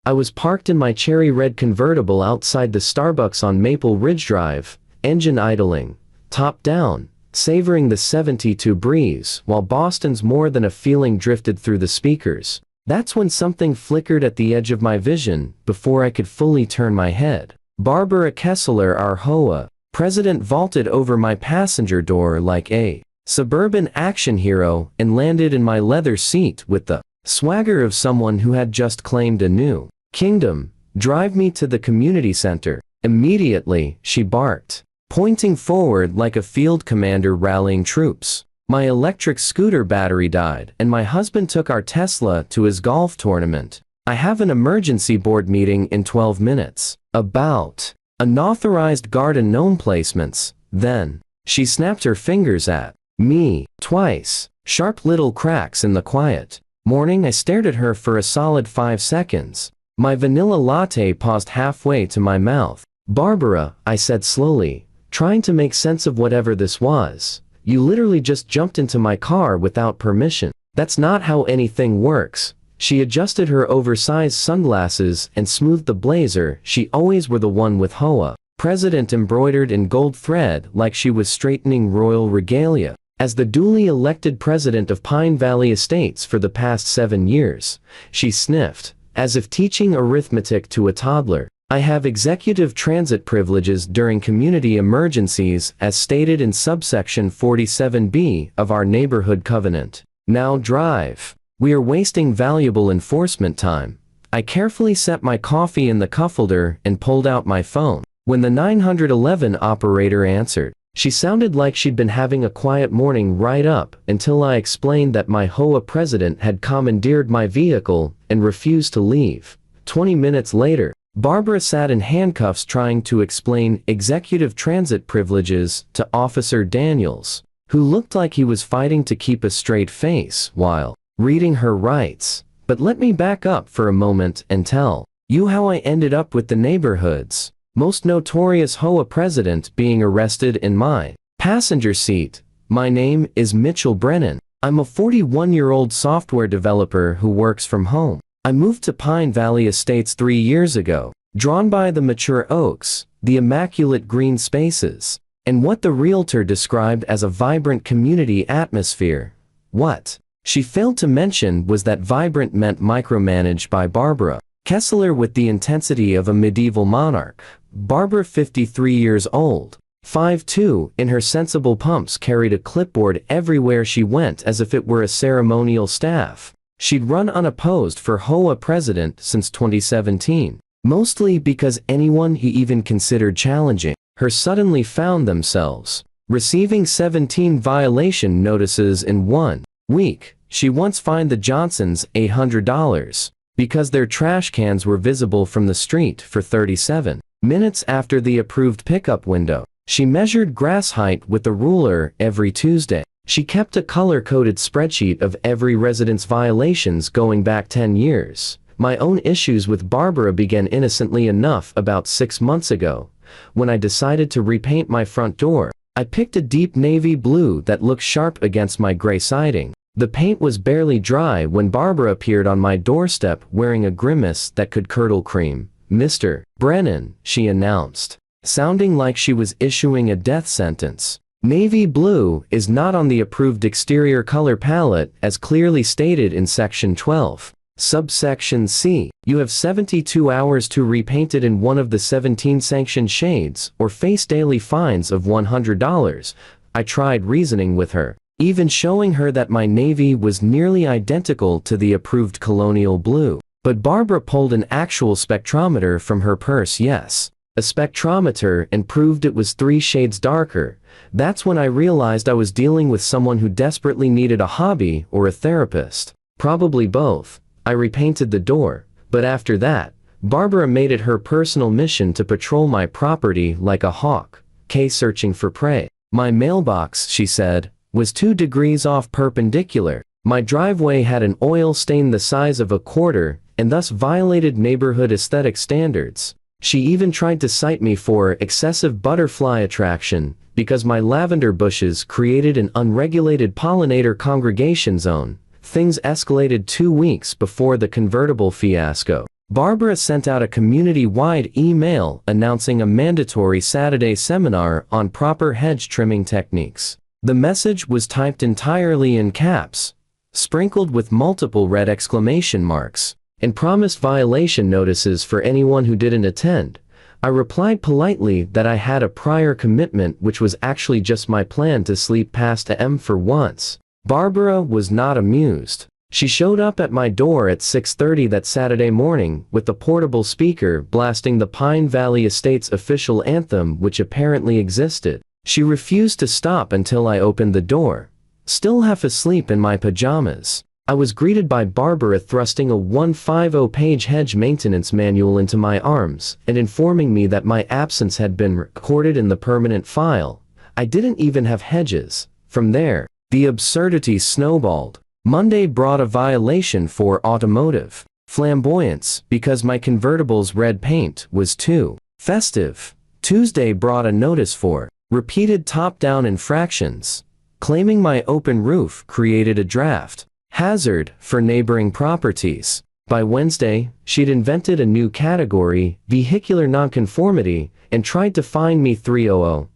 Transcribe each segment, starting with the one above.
I was parked in my cherry red convertible outside the Starbucks on Maple Ridge Drive, engine idling, top down, savoring the 72 breeze while Boston's More Than a Feeling drifted through the speakers. That's when something flickered at the edge of my vision before I could fully turn my head. Barbara Kessler, our HOA president, vaulted over my passenger door like a suburban action hero and landed in my leather seat with the swagger of someone who had just claimed a new kingdom. "Drive me to the community center immediately," she barked, pointing forward like a field commander rallying troops. My electric scooter battery died, and my husband took our Tesla to his golf tournament. "I have an emergency board meeting in 12 minutes. About unauthorized garden gnome placements." Then she snapped her fingers at me twice, sharp little cracks in the quiet morning. I stared at her for a solid 5 seconds. My vanilla latte paused halfway to my mouth. "Barbara," I said slowly, trying to make sense of whatever this was, "you literally just jumped into my car without permission. That's not how anything works." She adjusted her oversized sunglasses and smoothed the blazer. She always wore the one with HOA president embroidered in gold thread, like she was straightening royal regalia. As the duly elected president of Pine Valley Estates for the past 7 years, she sniffed, as if teaching arithmetic to a toddler. "I have executive transit privileges during community emergencies as stated in subsection 47B of our neighborhood covenant. Now drive. We are wasting valuable enforcement time." I carefully set my coffee in the cup holder and pulled out my phone. When the 911 operator answered, she sounded like she'd been having a quiet morning right up until I explained that my HOA president had commandeered my vehicle and refused to leave. 20 minutes later, Barbara sat in handcuffs trying to explain executive transit privileges to Officer Daniels, who looked like he was fighting to keep a straight face while reading her rights. But let me back up for a moment and tell you how I ended up with the neighborhood's most notorious HOA president being arrested in my passenger seat. My name is Mitchell Brennan. I'm a 41-year-old software developer who works from home. I moved to Pine Valley Estates 3 years ago, drawn by the mature oaks, the immaculate green spaces, and what the realtor described as a vibrant community atmosphere. What she failed to mention was that vibrant meant micromanaged by Barbara Kessler with the intensity of a medieval monarch. Barbara, 53 years old, 5'2", in her sensible pumps, carried a clipboard everywhere she went as if it were a ceremonial staff. She'd run unopposed for HOA president since 2017, mostly because anyone he even considered challenging her suddenly found themselves receiving 17 violation notices in 1 week. She once fined the Johnsons $800 because their trash cans were visible from the street for 37 minutes after the approved pickup window. She measured grass height with a ruler every Tuesday. She kept a color-coded spreadsheet of every resident's violations going back 10 years. My own issues with Barbara began innocently enough about 6 months ago, when I decided to repaint my front door. I picked a deep navy blue that looked sharp against my gray siding. The paint was barely dry when Barbara appeared on my doorstep wearing a grimace that could curdle cream. "Mr. Brennan," she announced, sounding like she was issuing a death sentence. "Navy blue is not on the approved exterior color palette as clearly stated in Section 12, subsection C. You have 72 hours to repaint it in one of the 17 sanctioned shades or face daily fines of $100. I tried reasoning with her, even showing her that my navy was nearly identical to the approved colonial blue. But Barbara pulled an actual spectrometer from her purse. Yes, a spectrometer, and proved it was 3 shades darker. That's when I realized I was dealing with someone who desperately needed a hobby or a therapist. Probably both. I repainted the door, but after that, Barbara made it her personal mission to patrol my property like a hawk, searching for prey. My mailbox, she said, was 2 degrees off perpendicular. My driveway had an oil stain the size of a quarter and thus violated neighborhood aesthetic standards. She even tried to cite me for excessive butterfly attraction because my lavender bushes created an unregulated pollinator congregation zone. Things escalated 2 weeks before the convertible fiasco. Barbara sent out a community-wide email announcing a mandatory Saturday seminar on proper hedge trimming techniques. The message was typed entirely in caps, sprinkled with multiple red exclamation marks, and promised violation notices for anyone who didn't attend. I replied politely that I had a prior commitment, which was actually just my plan to sleep past AM for once. Barbara was not amused. She showed up at my door at 6:30 that Saturday morning with the portable speaker blasting the Pine Valley Estates official anthem, which apparently existed. She refused to stop until I opened the door. Still half asleep in my pajamas, I was greeted by Barbara thrusting a 150-page hedge maintenance manual into my arms and informing me that my absence had been recorded in the permanent file. I didn't even have hedges. From there, the absurdity snowballed. Monday brought a violation for automotive flamboyance because my convertible's red paint was too festive. Tuesday brought a notice for repeated top-down infractions, claiming my open roof created a draft hazard for neighboring properties. By Wednesday, she'd invented a new category, vehicular nonconformity, and tried to fine me $300.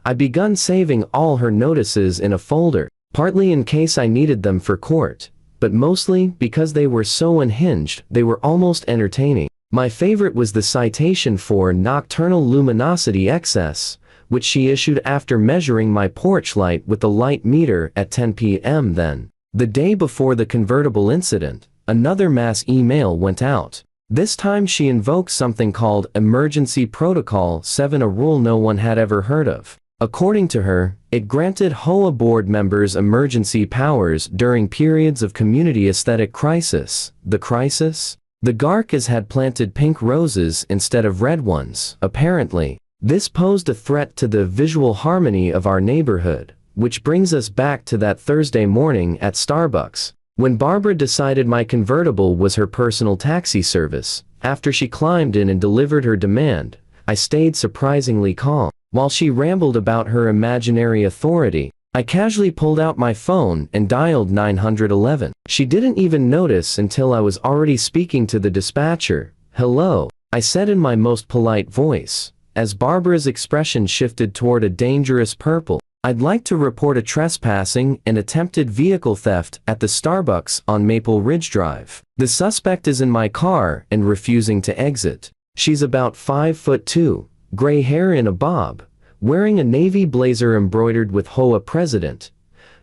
I'd begun saving all her notices in a folder, partly in case I needed them for court, but mostly because they were so unhinged they were almost entertaining. My favorite was the citation for nocturnal luminosity excess, which she issued after measuring my porch light with the light meter at 10 p.m. Then, the day before the convertible incident, another mass email went out. This time she invoked something called Emergency Protocol 7, a rule no one had ever heard of. According to her, it granted HOA board members emergency powers during periods of community aesthetic crisis. The crisis? The Garcas had planted pink roses instead of red ones, apparently. This posed a threat to the visual harmony of our neighborhood, which brings us back to that Thursday morning at Starbucks, when Barbara decided my convertible was her personal taxi service. After she climbed in and delivered her demand, I stayed surprisingly calm. While she rambled about her imaginary authority, I casually pulled out my phone and dialed 911. She didn't even notice until I was already speaking to the dispatcher. "Hello," I said in my most polite voice, as Barbara's expression shifted toward a dangerous purple. "I'd like to report a trespassing and attempted vehicle theft at the Starbucks on Maple Ridge Drive. The suspect is in my car and refusing to exit. She's about 5'2", gray hair in a bob, wearing a navy blazer embroidered with HOA President."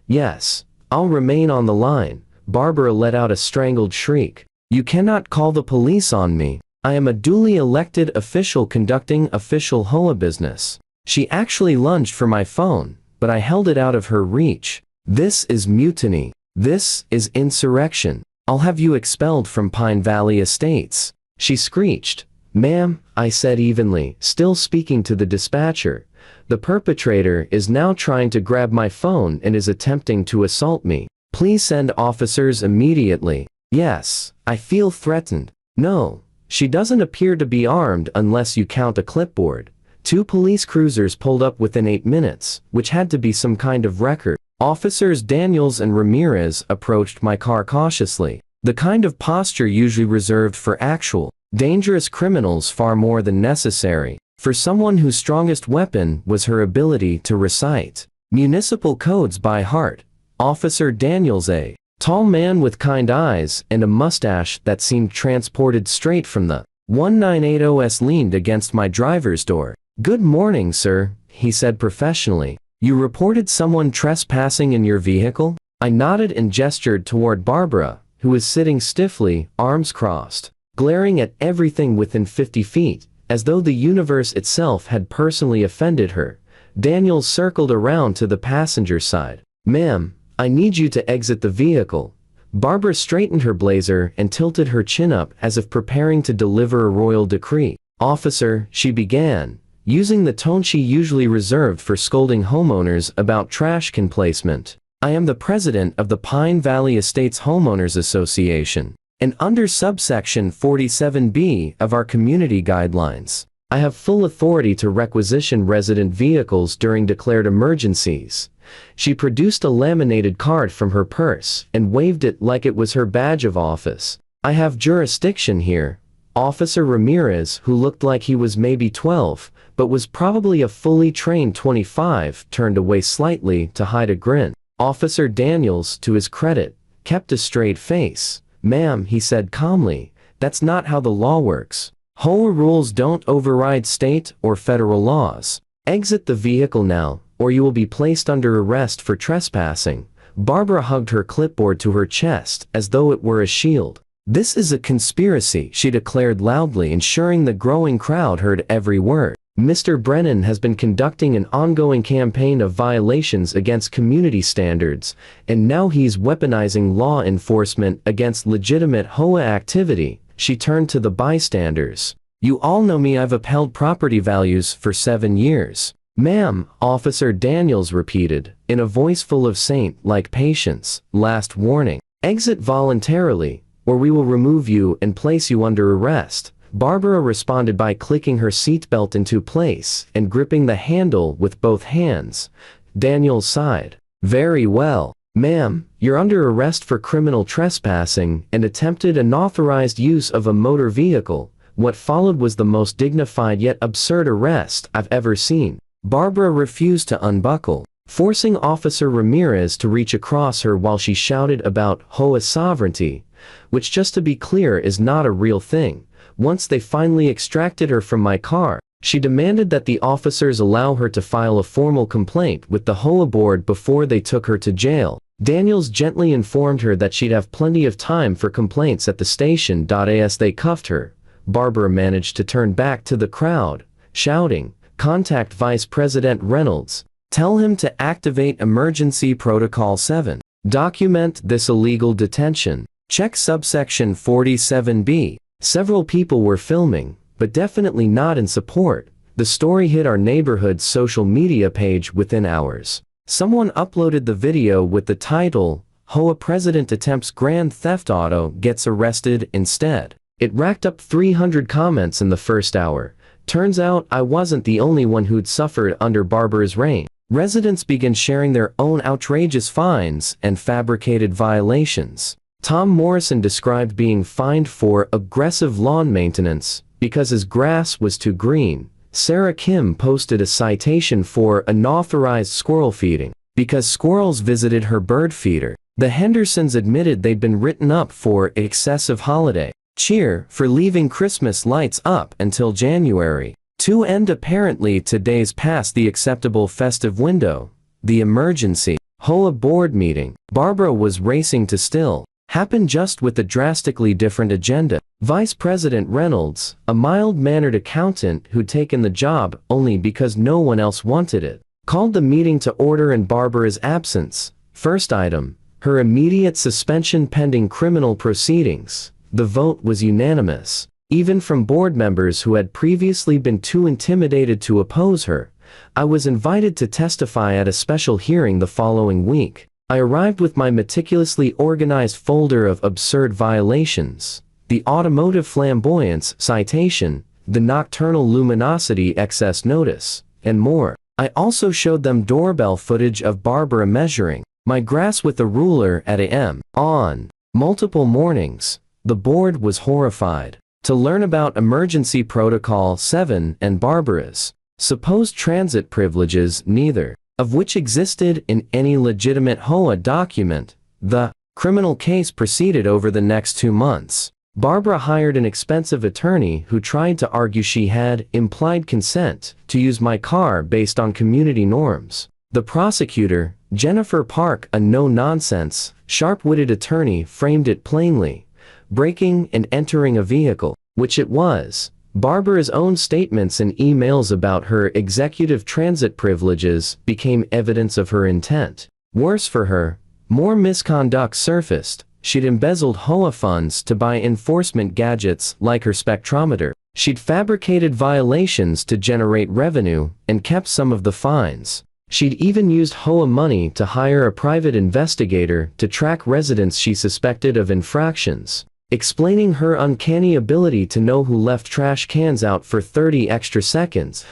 "Yes, I'll remain on the line." Barbara let out a strangled shriek. "You cannot call the police on me. I am a duly elected official conducting official HOA business." She actually lunged for my phone, but I held it out of her reach. "This is mutiny. This is insurrection. I'll have you expelled from Pine Valley Estates," she screeched. "Ma'am," I said evenly, still speaking to the dispatcher, "the perpetrator is now trying to grab my phone and is attempting to assault me. Please send officers immediately." "Yes, I feel threatened." "No, she doesn't appear to be armed unless you count a clipboard." 2 police cruisers pulled up within 8 minutes, which had to be some kind of record. Officers Daniels and Ramirez approached my car cautiously, the kind of posture usually reserved for actual dangerous criminals, far more than necessary for someone whose strongest weapon was her ability to recite municipal codes by heart. Officer Daniels, a tall man with kind eyes and a mustache that seemed transported straight from the 198OS, leaned against my driver's door. "Good morning, sir," he said professionally. "You reported someone trespassing in your vehicle?" I nodded and gestured toward Barbara, who was sitting stiffly, arms crossed, glaring at everything within 50 feet, as though the universe itself had personally offended her. Daniels circled around to the passenger side. "Ma'am, I need you to exit the vehicle." Barbara straightened her blazer and tilted her chin up as if preparing to deliver a royal decree. "Officer," she began, using the tone she usually reserved for scolding homeowners about trash can placement, "I am the president of the Pine Valley Estates Homeowners Association, and under subsection 47B of our community guidelines, I have full authority to requisition resident vehicles during declared emergencies." She produced a laminated card from her purse and waved it like it was her badge of office. "I have jurisdiction here. Officer Ramirez, who looked like he was maybe 12, but was probably a fully trained 25, turned away slightly to hide a grin. Officer Daniels, to his credit, kept a straight face. "Ma'am," he said calmly, "that's not how the law works. HOA rules don't override state or federal laws. Exit the vehicle now, or you will be placed under arrest for trespassing." Barbara hugged her clipboard to her chest as though it were a shield. "This is a conspiracy," she declared loudly, ensuring the growing crowd heard every word. "Mr. Brennan has been conducting an ongoing campaign of violations against community standards, and now he's weaponizing law enforcement against legitimate HOA activity." She turned to the bystanders. "You all know me. I've upheld property values for 7 years." "Ma'am," Officer Daniels repeated, in a voice full of saint-like patience, "last warning. Exit voluntarily, or we will remove you and place you under arrest." Barbara responded by clicking her seatbelt into place and gripping the handle with both hands. Daniels sighed. "Very well. Ma'am, you're under arrest for criminal trespassing and attempted unauthorized use of a motor vehicle." What followed was the most dignified yet absurd arrest I've ever seen. Barbara refused to unbuckle, forcing Officer Ramirez to reach across her while she shouted about HOA sovereignty, which, just to be clear, is not a real thing. Once they finally extracted her from my car, she demanded that the officers allow her to file a formal complaint with the HOA board before they took her to jail. Daniels gently informed her that she'd have plenty of time for complaints at the station. As they cuffed her, Barbara managed to turn back to the crowd, shouting, "Contact Vice President Reynolds. Tell him to activate Emergency Protocol 7. Document this illegal detention. Check subsection 47B. Several people were filming, but definitely not in support. The story hit our neighborhood's social media page within hours. Someone uploaded the video with the title, "HOA President Attempts Grand Theft Auto, Gets Arrested Instead." It racked up 300 comments in the first hour. Turns out I wasn't the only one who'd suffered under Barbara's reign. Residents began sharing their own outrageous fines and fabricated violations. Tom Morrison described being fined for aggressive lawn maintenance because his grass was too green. Sarah Kim posted a citation for unauthorized squirrel feeding because squirrels visited her bird feeder. The Hendersons admitted they'd been written up for excessive holiday cheer for leaving Christmas lights up until January, to end apparently 2 days past the acceptable festive window. The emergency HOA board meeting Barbara was racing to still happened, just with a drastically different agenda. Vice President Reynolds, a mild-mannered accountant who'd taken the job only because no one else wanted it, called the meeting to order in Barbara's absence. First item, her immediate suspension pending criminal proceedings. The vote was unanimous, even from board members who had previously been too intimidated to oppose her. I was invited to testify at a special hearing the following week. I arrived with my meticulously organized folder of absurd violations, the automotive flamboyance citation, the nocturnal luminosity excess notice, and more. I also showed them doorbell footage of Barbara measuring my grass with a ruler at a.m. on multiple mornings. The board was horrified to learn about Emergency Protocol 7 and Barbara's supposed transit privileges, neither of which existed in any legitimate HOA document. The criminal case proceeded over the next 2 months. Barbara hired an expensive attorney who tried to argue she had implied consent to use my car based on community norms. The prosecutor, Jennifer Park, a no-nonsense, sharp-witted attorney, framed it plainly: breaking and entering a vehicle, which it was. Barbara's own statements and emails about her executive transit privileges became evidence of her intent. Worse for her, more misconduct surfaced. She'd embezzled HOA funds to buy enforcement gadgets like her spectrometer. She'd fabricated violations to generate revenue and kept some of the fines. She'd even used HOA money to hire a private investigator to track residents she suspected of infractions. Explaining her uncanny ability to know who left trash cans out for 30 extra seconds,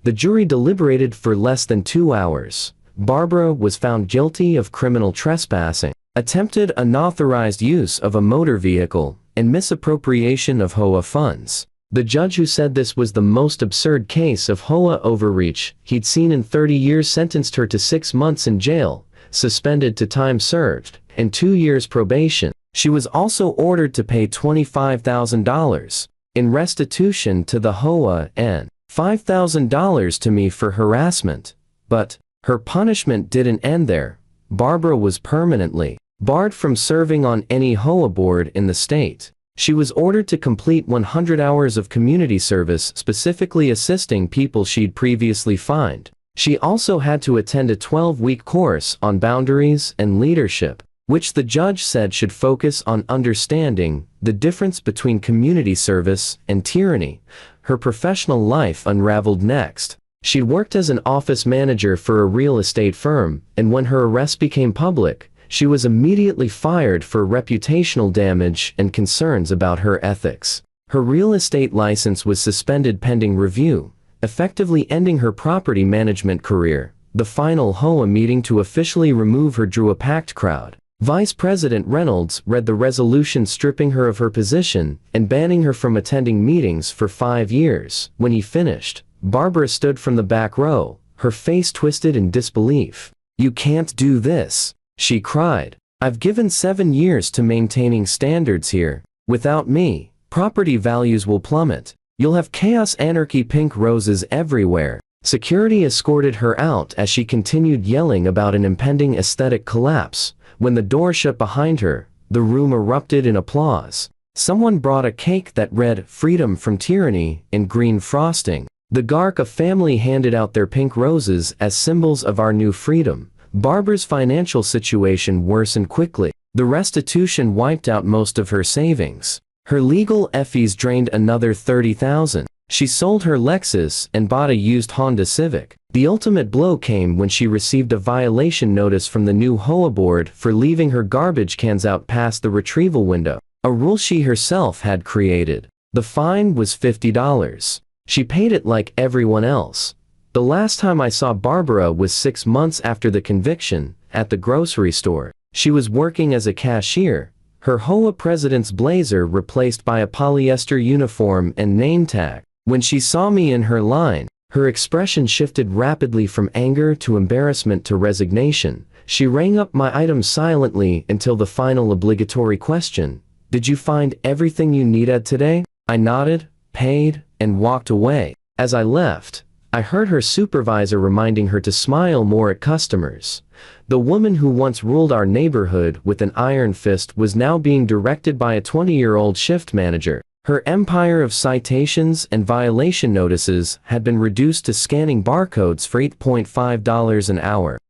the jury deliberated for less than 2 hours. Barbara was found guilty of criminal trespassing, attempted unauthorized use of a motor vehicle, and misappropriation of HOA funds. The judge who said this was the most absurd case of HOA overreach he'd seen in 30 years sentenced her to 6 months in jail, suspended to time served, and 2 years probation. She was also ordered to pay $25,000 in restitution to the HOA and $5,000 to me for harassment. But her punishment didn't end there. Barbara was permanently barred from serving on any HOA board in the state. She was ordered to complete 100 hours of community service, specifically assisting people she'd previously fined. She also had to attend a 12-week course on boundaries and leadership, which the judge said should focus on understanding the difference between community service and tyranny. Her professional life unraveled next. She'd worked as an office manager for a real estate firm, and when her arrest became public, she was immediately fired for reputational damage and concerns about her ethics. Her real estate license was suspended pending review, effectively ending her property management career. The final HOA meeting to officially remove her drew a packed crowd. Vice President Reynolds read the resolution stripping her of her position and banning her from attending meetings for 5 years. When he finished, Barbara stood from the back row, her face twisted in disbelief. "You can't do this," she cried. "I've given 7 years to maintaining standards here. Without me, property values will plummet. You'll have chaos, anarchy, pink roses everywhere." Security escorted her out as she continued yelling about an impending aesthetic collapse. When the door shut behind her, the room erupted in applause. Someone brought a cake that read "Freedom from Tyranny" in green frosting. The Garka family handed out their pink roses as symbols of our new freedom. Barbara's financial situation worsened quickly. The restitution wiped out most of her savings. Her legal fees drained another $30,000. She sold her Lexus and bought a used Honda Civic. The ultimate blow came when she received a violation notice from the new HOA board for leaving her garbage cans out past the retrieval window, a rule she herself had created. The fine was $50. She paid it like everyone else. The last time I saw Barbara was 6 months after the conviction, at the grocery store. She was working as a cashier, her HOA president's blazer replaced by a polyester uniform and name tag. When she saw me in her line, her expression shifted rapidly from anger to embarrassment to resignation. She rang up my items silently until the final obligatory question: "Did you find everything you needed today?" I nodded, paid, and walked away. As I left, I heard her supervisor reminding her to smile more at customers. The woman who once ruled our neighborhood with an iron fist was now being directed by a 20-year-old shift manager. Her empire of citations and violation notices had been reduced to scanning barcodes for $8.5 an hour.